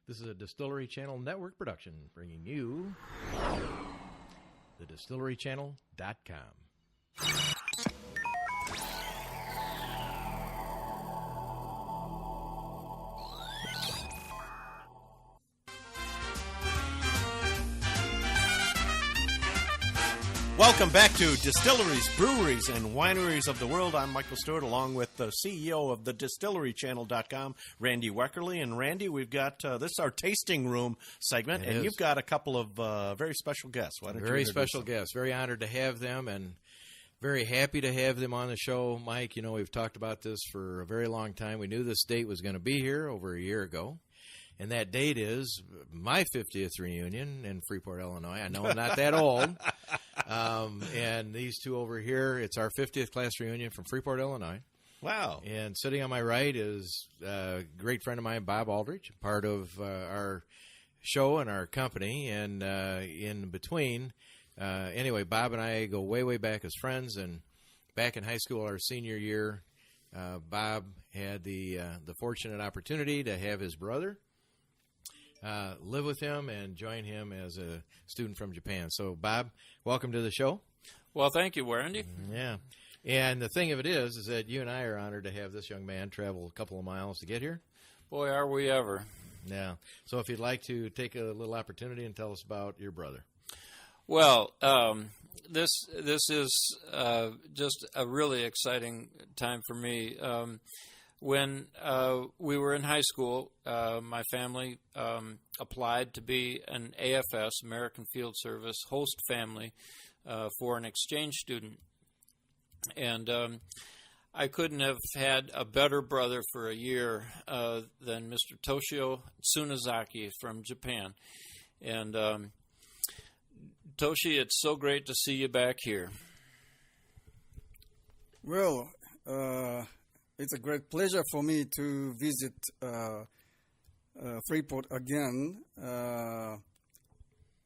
This is a Distillery Channel network production, bringing you the distillerychannel.com. Welcome back to Distilleries, Breweries, and Wineries of the World. I'm Michael Stewart, along with the CEO of the distillerychannel.com, Randy Weckerly. And Randy, we've got this is our tasting room segment, and you've got a couple of very special guests. Why don't you Very special guests. Very honored to have them, and very happy to have them on the show. Mike, you know, we've talked about this for a very long time. We knew this date was going to be here over a year ago. And that date is my 50th reunion in Freeport, Illinois. I know I'm not that old. And these two over here, it's our 50th class reunion from Freeport, Illinois. Wow. And sitting on my right is a great friend of mine, Bob Aldrich, part of our show and our company. And in between, anyway, Bob and I go way, way back as friends. And back in high school, our senior year, Bob had the fortunate opportunity to have his brother live with him and join him as a student from Japan. So, Bob, welcome to the show. Well, thank you, Randy. Yeah. And the thing of it is that you and I are honored to have this young man travel a couple of miles to get here. Boy, are we ever. Yeah. So if you'd like to take a little opportunity and tell us about your brother. Well, this is just a really exciting time for me. When we were in high school, my family applied to be an AFS, American Field Service, host family for an exchange student. And I couldn't have had a better brother for a year than Mr. Toshio Tsunezaki from Japan. And Toshi, it's so great to see you back here. Well, it's a great pleasure for me to visit Freeport again.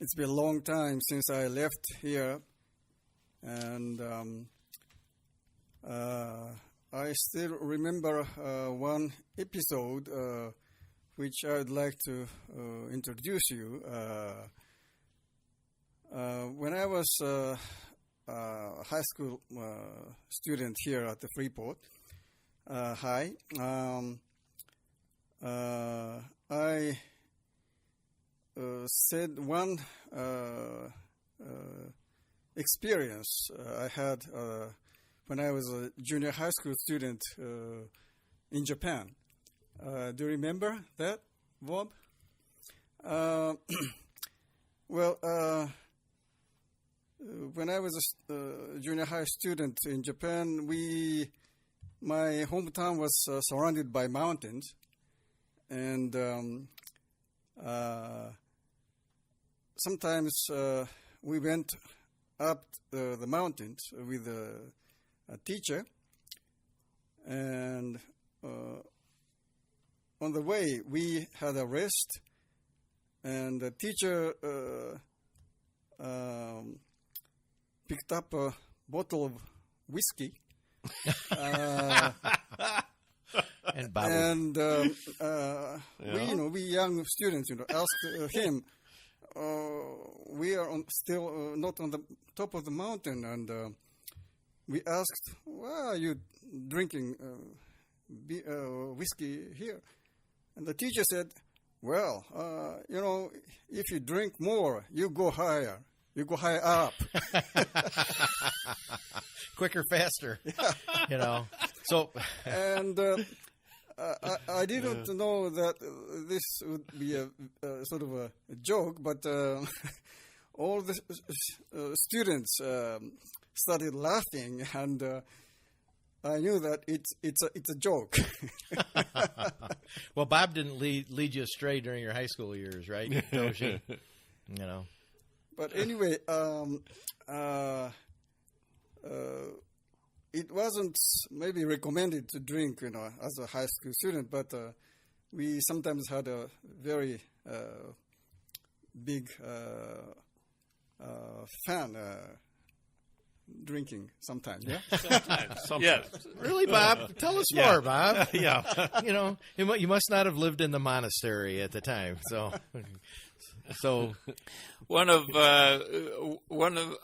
It's been a long time since I left here, and I still remember one episode which I would like to introduce you. When I was a high school student here at the Freeport High, I said one experience I had when I was a junior high school student in Japan. Do you remember that, Bob? Well, when I was a junior high student in Japan, my hometown was surrounded by mountains, and sometimes we went up the mountains with a teacher, and on the way we had a rest, and the teacher picked up a bottle of whiskey. And Bob. And we young students, asked him, we are still not on the top of the mountain, and we asked, why are you drinking whiskey here? And the teacher said, well, if you drink more, you go higher. You go higher up. Quicker, faster. Yeah. So, and I didn't know that this would be a sort of a joke, but all the students started laughing, and I knew that it's a joke. Well, Bob didn't lead you astray during your high school years, right, Toshi? But anyway, it wasn't maybe recommended to drink, as a high school student, but we sometimes had a very big fan drinking sometimes. Yeah. Sometimes. Yeah. Really, Bob? Tell us more, Bob. Yeah. You must not have lived in the monastery at the time. So One of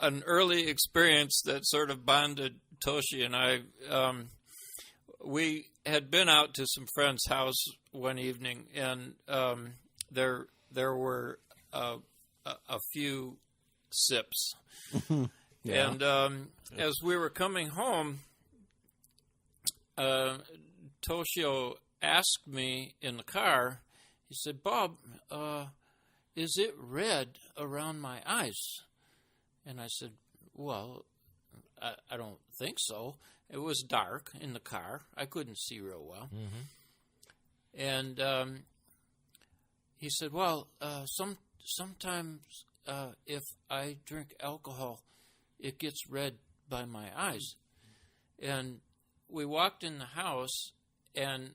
an early experience that sort of bonded Toshi and I. We had been out to some friend's house one evening, and there were a few sips. Yeah. And as we were coming home, Toshio asked me in the car, he said, "Bob, is it red around my eyes?" And I said, "Well, I don't think so." It was dark in the car. I couldn't see real well. Mm-hmm. And he said, "Well, sometimes if I drink alcohol, it gets red by my eyes." And we walked in the house, and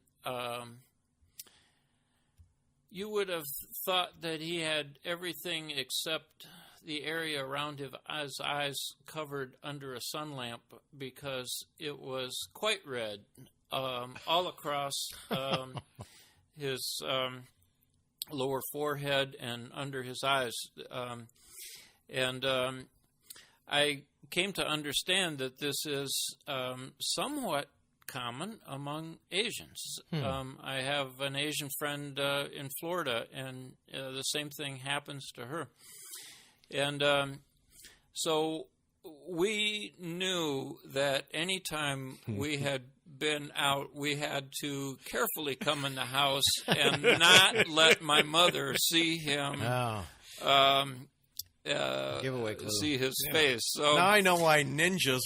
you would have thought that he had everything except the area around his eyes covered under a sun lamp, because it was quite red all across his lower forehead and under his eyes. I came to understand that this is somewhat common among Asians. I have an Asian friend in Florida, and the same thing happens to her. And so we knew that anytime we had been out, we had to carefully come in the house and not let my mother see him. Giveaway clue. See his face. So now I know why ninjas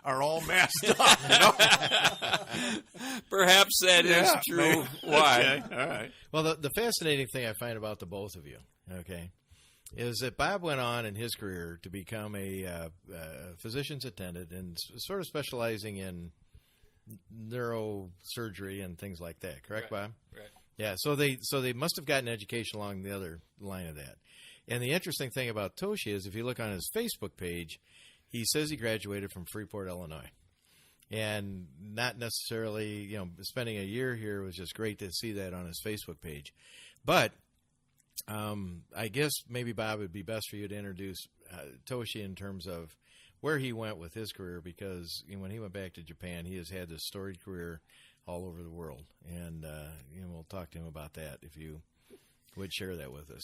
are all masked up. Perhaps that is true. Why? Okay. All right. Well, the fascinating thing I find about the both of you, is that Bob went on in his career to become a physician's attendant and sort of specializing in neurosurgery and things like that. Correct, Bob? Right. Yeah. So they must have gotten education along the other line of that. And the interesting thing about Toshi is, if you look on his Facebook page, he says he graduated from Freeport, Illinois. And not necessarily, spending a year here was just great to see that on his Facebook page. But I guess maybe, Bob, it would be best for you to introduce Toshi in terms of where he went with his career, because when he went back to Japan, he has had this storied career all over the world. And we'll talk to him about that, if you would share that with us.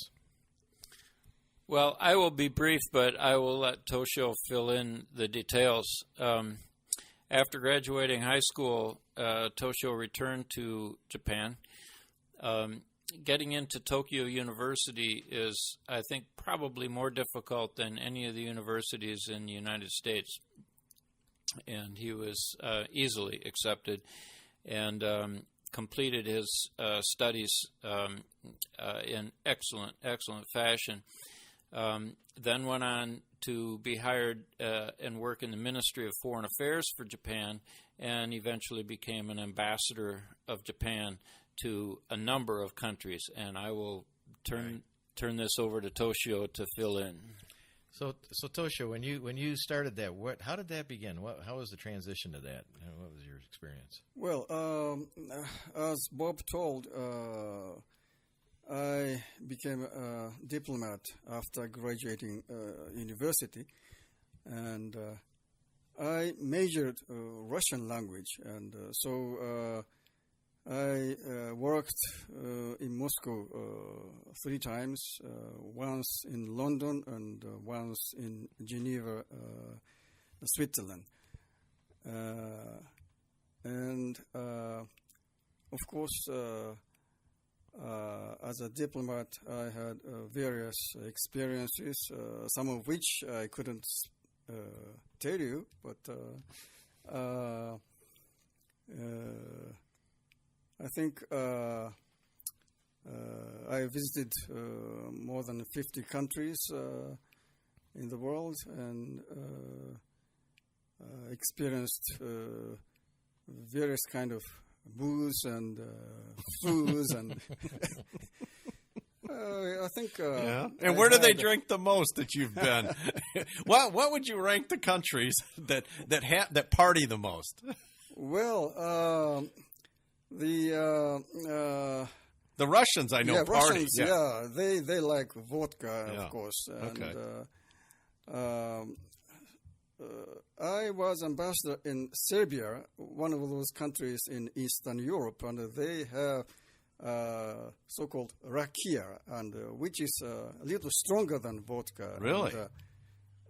Well, I will be brief, but I will let Toshio fill in the details. After graduating high school, Toshio returned to Japan. Getting into Tokyo University is, I think, probably more difficult than any of the universities in the United States. And he was easily accepted and completed his studies in excellent fashion. Then went on to be hired and work in the Ministry of Foreign Affairs for Japan, and eventually became an ambassador of Japan to a number of countries. And I will turn this over to Toshio to fill in. So Toshio, when you started that, how did that begin? How was the transition to that? What was your experience? Well, as Bob told, I became a diplomat after graduating university, and I majored Russian language, and so I worked in Moscow 3 times, once in London and once in Geneva, Switzerland. And of course, as a diplomat, I had various experiences, some of which I couldn't tell you, but I think I visited more than 50 countries in the world, and experienced various kind of booze and foods, and I think. Yeah. And where do they drink the most that you've been? What would you rank the countries that party the most? Well, the Russians, I know, party. Russians, they like vodka, of course. Okay. And I was ambassador in Serbia, one of those countries in Eastern Europe, and they have so-called rakia, and which is a little stronger than vodka. Really? And,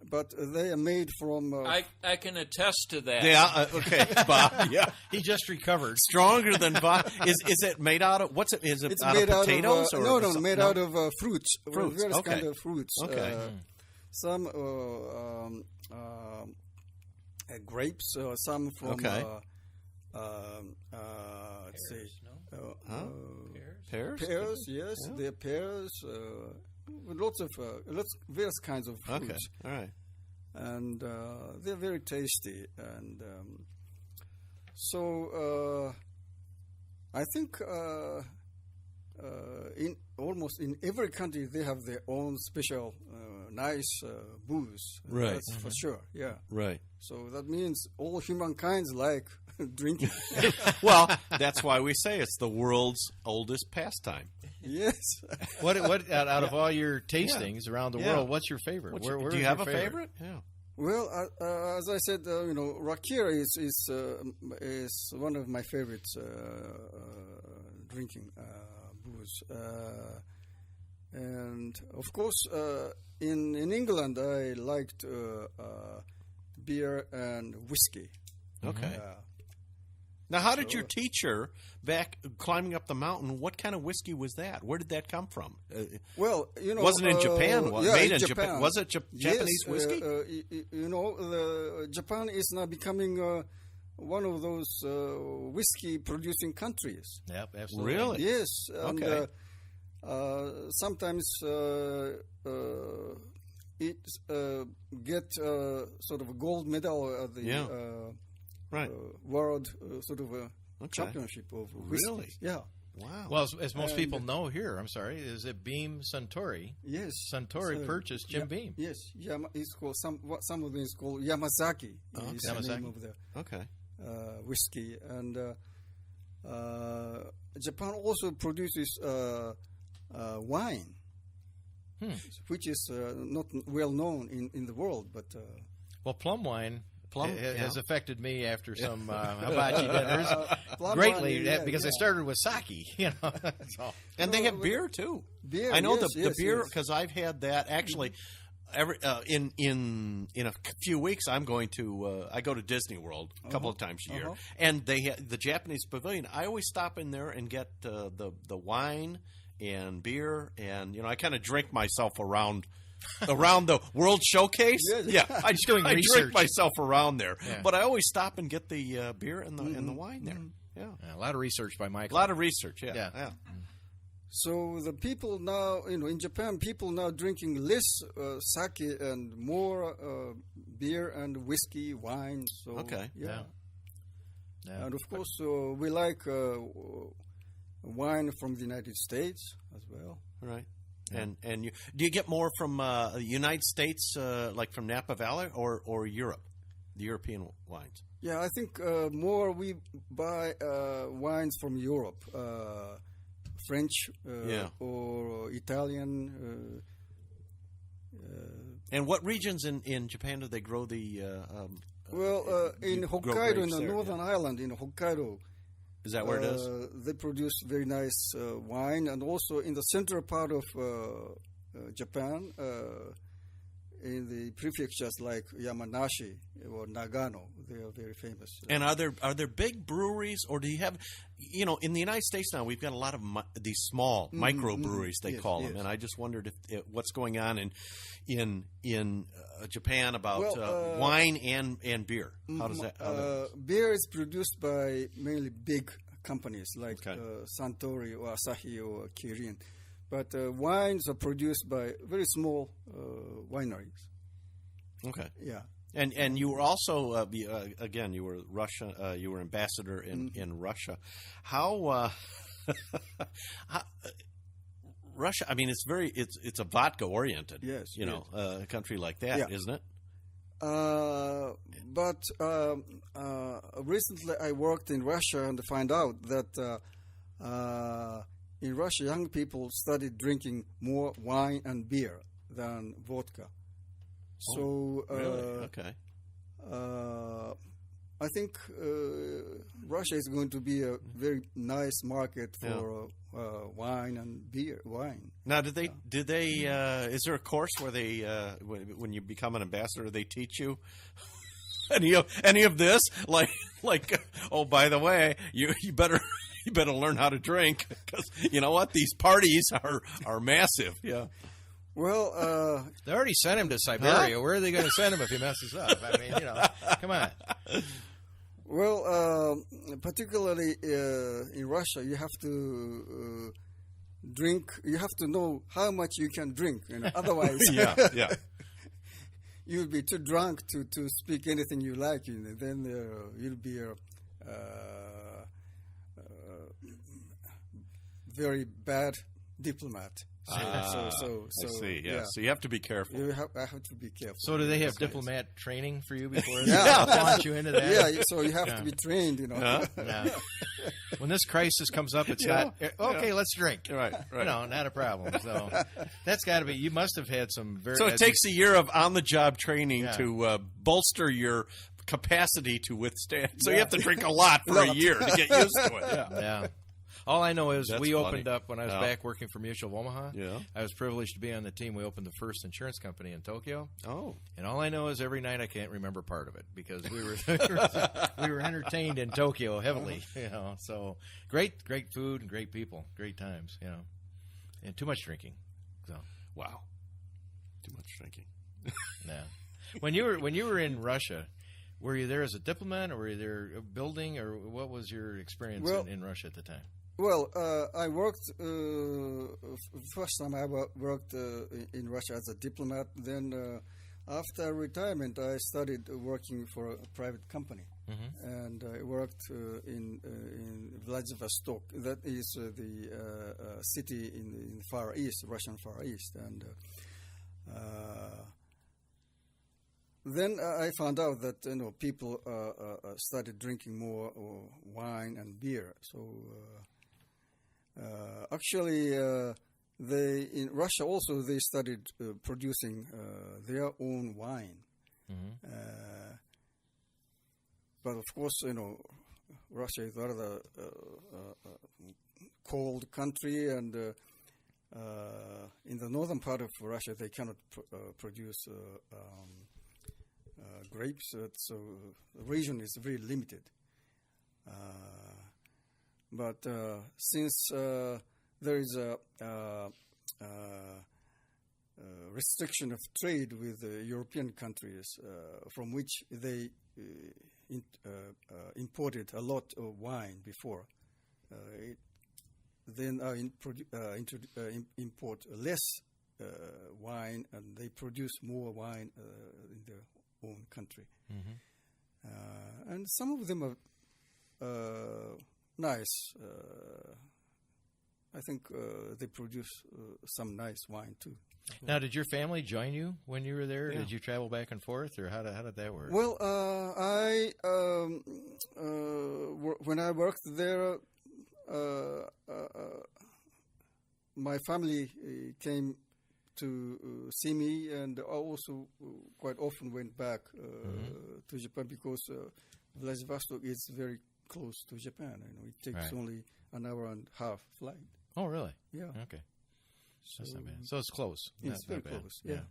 but they are made from. I can attest to that. Yeah. Okay, Bob. Yeah. He just recovered. Stronger than vodka. Is it made out of what's it? Is it It's out made of potatoes out of, or no, made out of fruits. Fruits, Various okay. kind of fruits. Okay. Some grapes, some from. Okay. Let's see. Pears? Pears, yes, Yeah. they're pears. Lots of various kinds of fruits. Okay. All right. And they're very tasty. And so I think in almost in every country they have their own special nice booze. Right. That's for sure. Yeah. Right. So that means all humankinds like drinking. Well, that's why we say it's the world's oldest pastime. Yes. What out of all your tastings around the Yeah. world? What's your favorite? Do you have a favorite? Yeah. Well, as I said, rakia is one of my favorites drinking booze, and of course, in England, I liked beer and whiskey. Okay. Now, how did your teacher back climbing up the mountain? What kind of whiskey was that? Where did that come from? Well, wasn't in Japan. Yeah, made in Japan. Was it Japanese whiskey? Japan is now becoming one of those whiskey producing countries. Yep, absolutely. Really? Yes. And, Okay. sometimes it get sort of a gold medal at the Right. world sort of a Okay. championship of whiskey. Really? Yeah. Wow. Well, as most people know here, I'm sorry, is that Beam Suntory? Yes. Suntory purchased Jim Beam. Yes. It's called some of them is called Yamazaki. Okay. Is the name of the Okay. whiskey, and Japan also produces wine, which is not well known in the world, but Well, plum wine has yeah. affected me after some hibachi dinners plum greatly wine, because I started with sake. So. And they have beer too. Beer, I know yes, the yes, beer yes. because I've had that actually. In a few weeks, I'm going to I go to Disney World a couple of times a year, and they the Japanese pavilion. I always stop in there and get the wine and beer, and I kind of drink myself around the World Showcase. Yes. Yeah, I doing drink research. myself around there, Yeah. but I always stop and get the beer and the wine there. Yeah, A lot of research by a Michael. lot of research. Yeah, Yeah. yeah. So the people now, in Japan, people now drinking less sake and more beer and whiskey, wine. So Okay. yeah. Yeah. And of course, we like wine from the United States as well. Right. And do you get more from the United States, like from Napa Valley, or Europe, the European wines? Yeah, I think more we buy wines from Europe, French or Italian. And what regions in Japan do they grow the? In grow Hokkaido, grapes in the there, northern island, in Hokkaido, Is that where it is? they produce very nice wine, and also in the central part of Japan, in the prefectures like Yamanashi or Nagano, they are very famous. And are there big breweries, or do you have, in the United States now we've got a lot of these small micro breweries they call them, and I just wondered if what's going on in Japan about wine and beer. How does that? Beer is produced by mainly big companies like Okay. Suntory or Asahi or Kirin, but wines are produced by very small wineries. Okay. Yeah. And you were also again you were Russia you were ambassador in Russia. How Russia. I mean, it's a vodka oriented. Yes, a country like that, Yeah. isn't it? But recently I worked in Russia and find out that in Russia young people started drinking more wine and beer than vodka. So Really? Okay. I think Russia is going to be a very nice market for wine and beer. Wine. Now, did they? Is there a course where they, when you become an ambassador, they teach you any of this? Like, oh, by the way, you better learn how to drink, because you know what, these parties are massive. Yeah. Well, They already sent him to Siberia. Where are they going to send him if he messes up? I mean, come on. well, particularly in Russia, you have to drink. You have to know how much you can drink. Otherwise, Yeah. you'll be too drunk to speak anything you like. Then you'll be a very bad diplomat. I see. Yeah. So you have to be careful. I have to be careful. So do they have diplomat training for you before they Yeah. launch you into that? Yeah, so you have to be trained. Yeah. When this crisis comes up, it's not okay. Let's drink. Right. Not a problem. So that's got to be. You must have had some very. So it takes a year of on-the-job training Yeah. to bolster your capacity to withstand. So you have to drink a lot for a year to get used to it. Yeah. All I know is That's we funny. opened up when I was back working for Mutual of Omaha. Yeah. I was privileged to be on the team. We opened the first insurance company in Tokyo. Oh. And all I know is every night I can't remember part of it because we were we were entertained in Tokyo heavily. So great food and great people, great times. And too much drinking. So Wow. Too much drinking. yeah. When you were in Russia, were you there as a diplomat, or were you there building, or what was your experience in Russia at the time? Well, I worked first time I worked in Russia as a diplomat. Then after retirement, I started working for a private company, and I worked in Vladivostok. That is the city in the Far East, Russian Far East, and then I found out that people started drinking more wine and beer. So. Actually, in Russia also they started producing their own wine. But of course, Russia is rather cold country, and in the northern part of Russia they cannot produce grapes, so the region is very limited. But since there is a restriction of trade with European countries, from which they imported a lot of wine before, then import less wine, and they produce more wine in their own country. And some of them are nice. I think they produce some nice wine too. Now, did your family join you when you were there? Yeah. Did you travel back and forth, or how did that work? Well, I when I worked there, my family came to see me, and I also quite often went back to Japan, because Vladivostok is very close to Japan. It takes only an hour and a half flight. Oh, really? Yeah. Okay. That's not bad. So it's close. It's very close. Yeah.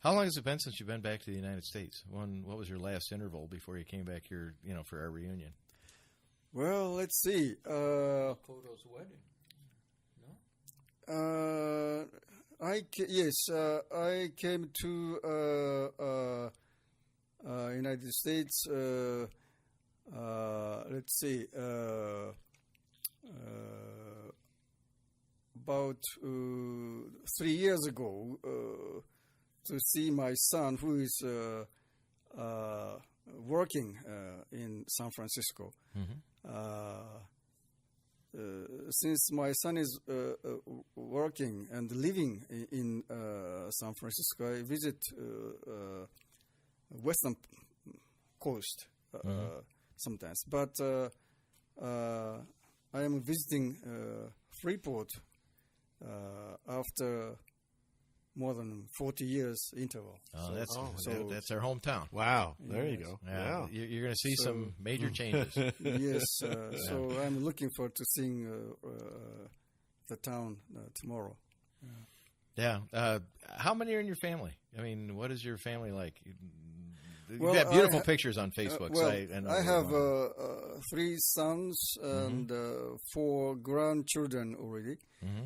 How long has it been since you've been back to the United States? What was your last interval before you came back here? For our reunion. Well, let's see. Koto's wedding. No. I came to United States. Let's see. About 3 years ago, to see my son, who is working in San Francisco. since my son is working and living in San Francisco, I visit Western Coast sometimes. But I am visiting Freeport after more than 40 years interval. Oh, that's our hometown. Wow, there you go. Yeah. You're going to see some major changes. Yes, so I'm looking forward to seeing the town tomorrow. Yeah. How many are in your family? I mean, what is your family like? You've Well, got beautiful pictures on Facebook. I have 3 sons and 4 grandchildren already. Mm-hmm.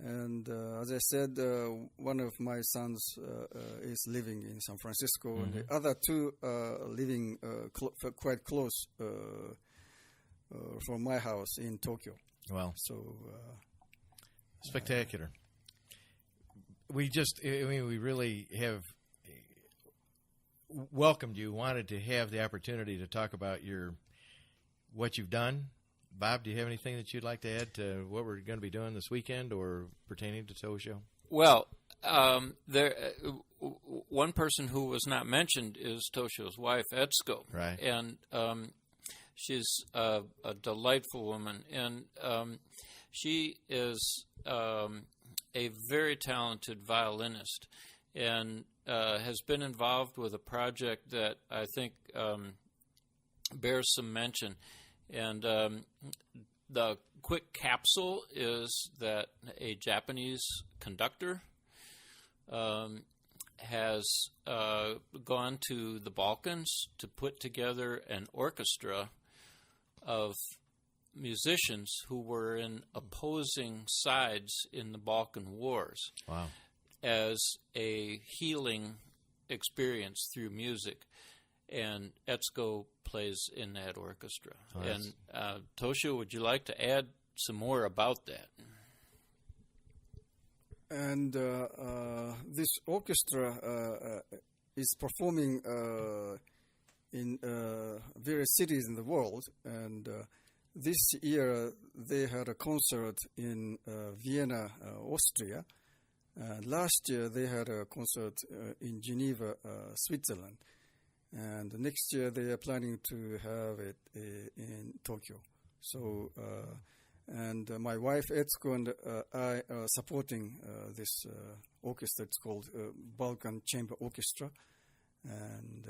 And as I said, one of my sons is living in San Francisco, and the other 2 living quite close from my house in Tokyo. Well, So spectacular. We really have welcomed you, wanted to have the opportunity to talk about what you've done. Bob, do you have anything that you'd like to add to what we're going to be doing this weekend or pertaining to Toshio? Well, one person who was not mentioned is Toshio's wife, Etsuko. Right. And she's a delightful woman. And she is a very talented violinist and has been involved with a project that I think bears some mention. And the quick capsule is that a Japanese conductor has gone to the Balkans to put together an orchestra of musicians who were in opposing sides in the Balkan Wars. Wow. As a healing experience through music. And Etsuko plays in that orchestra. Oh, and Toshio, would you like to add some more about that? And this orchestra is performing in various cities in the world. And this year they had a concert in Vienna, Austria. Last year they had a concert in Geneva, Switzerland. And next year they are planning to have it in Tokyo. So, and my wife Etsuko and I are supporting this orchestra. It's called Balkan Chamber Orchestra. And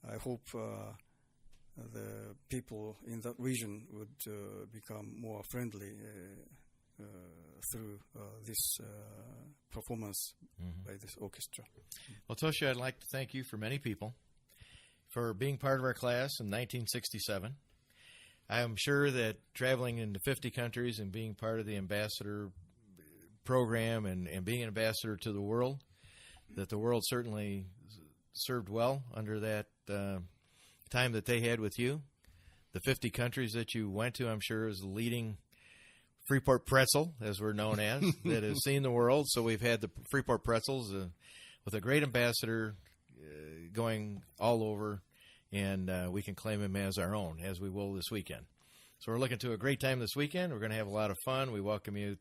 I hope the people in that region would become more friendly through this performance by this orchestra. Well, Toshio, I'd like to thank you for many people for being part of our class in 1967. I am sure that traveling into 50 countries and being part of the ambassador program and being an ambassador to the world, that the world certainly served well under that time that they had with you. The 50 countries that you went to, I'm sure, is the leading Freeport pretzel, as we're known as, that has seen the world. So we've had the Freeport pretzels with a great ambassador going all over, and we can claim him as our own, as we will this weekend. So we're looking to a great time this weekend. We're going to have a lot of fun. We welcome you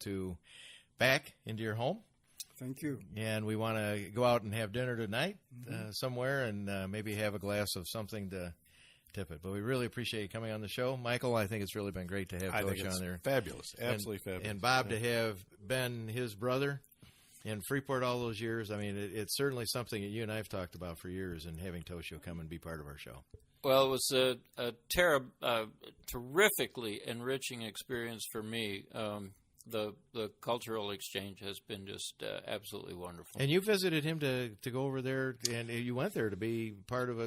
back into your home. Thank you. And we want to go out and have dinner tonight somewhere and maybe have a glass of something to tip it. But we really appreciate you coming on the show. Michael, I think it's really been great to have Tosh on there. Fabulous. Absolutely fabulous. And Bob, to have been his brother in Freeport all those years, I mean, it's certainly something that you and I have talked about for years, and having Toshio come and be part of our show. Well, it was a terrifically enriching experience for me. The cultural exchange has been just absolutely wonderful. And you visited him to go over there, and you went there to be part of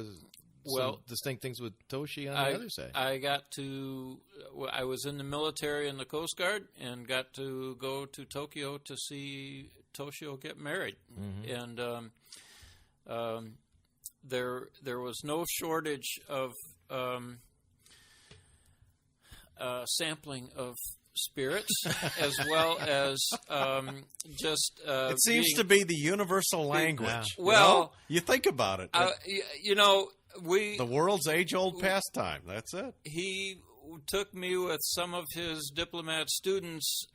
some distinct things with Toshi on the other side. I was in the military in the Coast Guard and got to go to Tokyo to see Toshio get married. And there was no shortage of sampling of spirits, as well as just it seems to be the universal language. Yeah. Well, you think about it. the world's age-old pastime. That's it. He took me with some of his diplomat students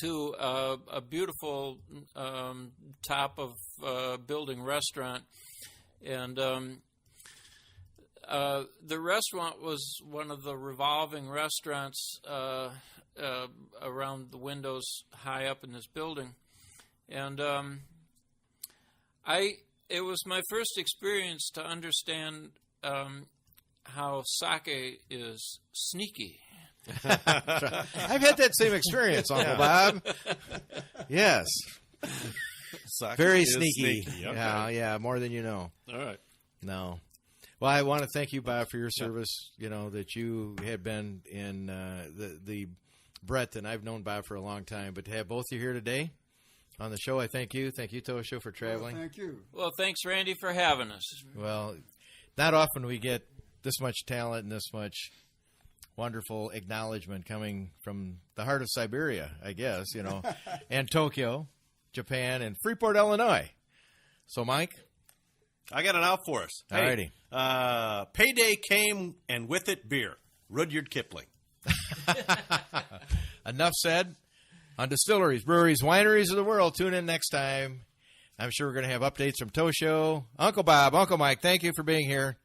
to a beautiful top of building restaurant, and the restaurant was one of the revolving restaurants around the windows high up in this building, and it was my first experience to understand how sake is sneaky. I've had that same experience, Uncle Bob. Yes. Sake Very is sneaky. Okay. Yeah, more than you know. All right. No. Well, I want to thank you, Bob, for your service, that you had been in the breadth, and I've known Bob for a long time, but to have both of you here today on the show, I thank you. Thank you, Tosho, for traveling. Thank you. Well, thanks, Randy, for having us. Well, not often we get this much talent and this much wonderful acknowledgement coming from the heart of Siberia, I guess, and Tokyo, Japan, and Freeport, Illinois. So, Mike? I got it out for us. Alrighty. Hey, payday came, and with it, beer. Rudyard Kipling. Enough said. On Distilleries, Breweries, Wineries of the World. Tune in next time. I'm sure we're going to have updates from Tosho. Uncle Bob, Uncle Mike, thank you for being here.